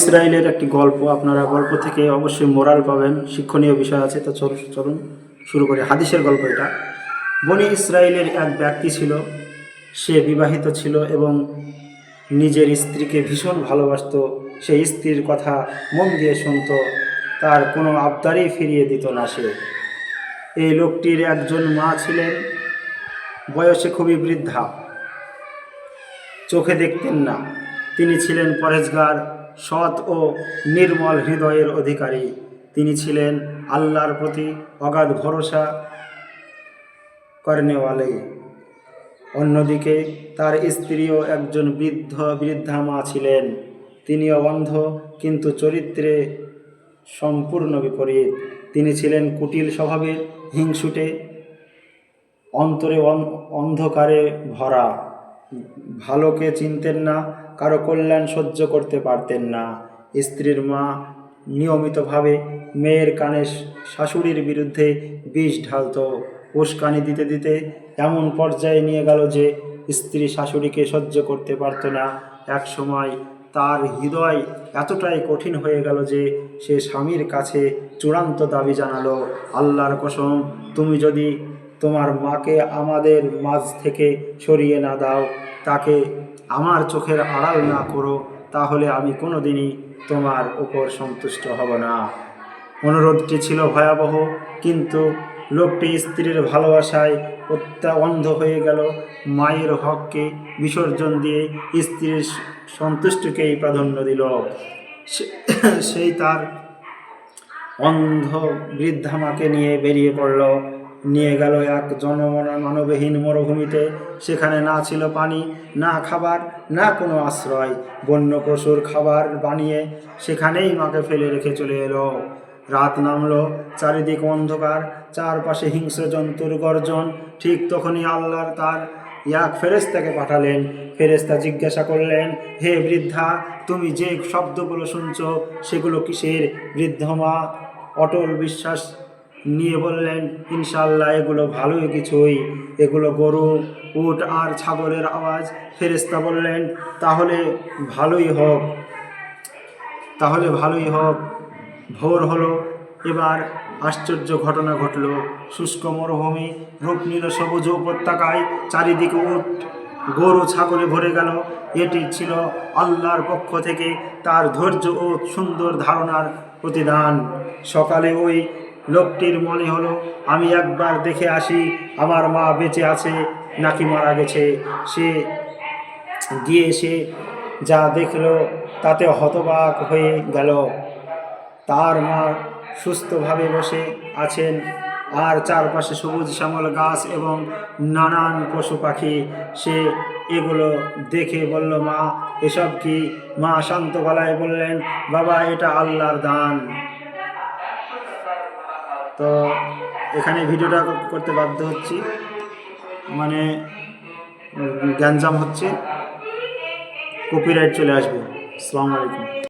ইসরাইলের একটি গল্প। আপনারা গল্প থেকে অবশ্যই মোরাল পাবেন, শিক্ষণীয় বিষয় আছে। তো চলুন শুরু করি। হাদিসের গল্প এটা। বনি ইসরাইলের এক ব্যক্তি ছিল, সে বিবাহিত ছিল এবং নিজের স্ত্রীকে ভীষণ ভালোবাসত। সেই স্ত্রীর কথা মন দিয়ে শুনত, তার কোনো আবদারই ফিরিয়ে দিত না সে। এই লোকটির একজন মা ছিলেন, বয়সে খুবই বৃদ্ধা, চোখে দেখতেন না। তিনি ছিলেন পরেজগার, সৎ ও নির্মল হৃদয়ের অধিকারী। তিনি ছিলেন আল্লাহর প্রতি অগাধ ভরসা করেনওয়ালে। অন্যদিকে তার স্ত্রীও একজন বৃদ্ধা মা ছিলেন। তিনিও অন্ধ, কিন্তু চরিত্রে সম্পূর্ণ বিপরীত। তিনি ছিলেন কুটিল স্বভাবের, হিংসুটে, অন্তরে অন্ধকারে ভরা। ভালোকে চিনতেন না, কারো কল্যাণ সহ্য করতে পারতেন না। স্ত্রীর মা নিয়মিতভাবে মেয়ের কানে শাশুড়ির বিরুদ্ধে বিষ ঢালত। উস্কানি দিতে দিতে এমন পর্যায়ে নিয়ে গেল যে স্ত্রী শাশুড়িকে সহ্য করতে পারত না। এক সময় তার হৃদয় এতটাই কঠিন হয়ে গেল যে সে স্বামীর কাছে চূড়ান্ত দাবি জানালো, আল্লাহর কসম, তুমি যদি তোমার মাকে আমাদের মাঝ থেকে সরিয়ে না দাও, তাকে আমার চোখের আড়াল না করো, তাহলে আমি কোনোদিনই তোমার উপর সন্তুষ্ট হব না। অনুরোধটি ছিল ভয়াবহ, কিন্তু লোকটি স্ত্রীর ভালোবাসায় অন্ধ হয়ে গেল। মায়ের হককে বিসর্জন দিয়ে স্ত্রীর সন্তুষ্টিকেই প্রাধান্য দিল। সেই তার অন্ধ বৃদ্ধা মাকে নিয়ে বেরিয়ে পড়ল। নিয়ে গেল এক মানবহীন মরুভূমিতে। সেখানে না ছিল পানি, না খাবার, না কোনো আশ্রয়। বন্য পশুর খাবার বানিয়ে সেখানেই মাকে ফেলে রেখে চলে এলো। রাত নামলো, চারিদিক অন্ধকার, চারপাশে হিংস্র জন্তুর গর্জন। ঠিক তখনই আল্লাহর তার এক ফেরেশতাকে পাঠালেন। ফেরেশতা জিজ্ঞাসা করলেন, হে বৃদ্ধা, তুমি যে শব্দগুলো শুনছো সেগুলো কিসের? বৃদ্ধ মা অটল বিশ্বাস নিয়ে বললেন, ইনশাআল্লাহ এগুলো ভালোই কিছুই, এগুলো গরু, উট আর ছাগলের আওয়াজ। ফেরেশতা বললেন, তাহলে ভালোই হোক। ভোর হলো। এবার আশ্চর্য ঘটনা ঘটল। শুষ্ক মরুভূমি রূপ নিল সবুজ উপত্যকায়। চারিদিকে উট, গরু, ছাগলে ভরে গেল। এটি ছিল আল্লাহর পক্ষ থেকে তার ধৈর্য ও সুন্দর ধারণার প্রতিদান। সকালে ওই লোকটির মনে হলো, আমি একবার দেখে আসি আমার মা বেঁচে আছে নাকি মারা গেছে। সে যা দেখল তাতে হতবাক হয়ে গেল। তার মা সুস্থভাবে বসে আছেন, আর চারপাশে সবুজ শ্যামল গাছ এবং নানান পশু পাখি। সে এগুলো দেখে বলল, মা, এসব কি? মা শান্ত গলায় বললেন, বাবা, এটা আল্লাহর দান। তো এখানে ভিডিওটা করতে বাধ্য হচ্ছি, মানে গ্যাঞ্জাম হচ্ছে, কপিরাইট চলে আসবে। আসসালামু আলাইকুম।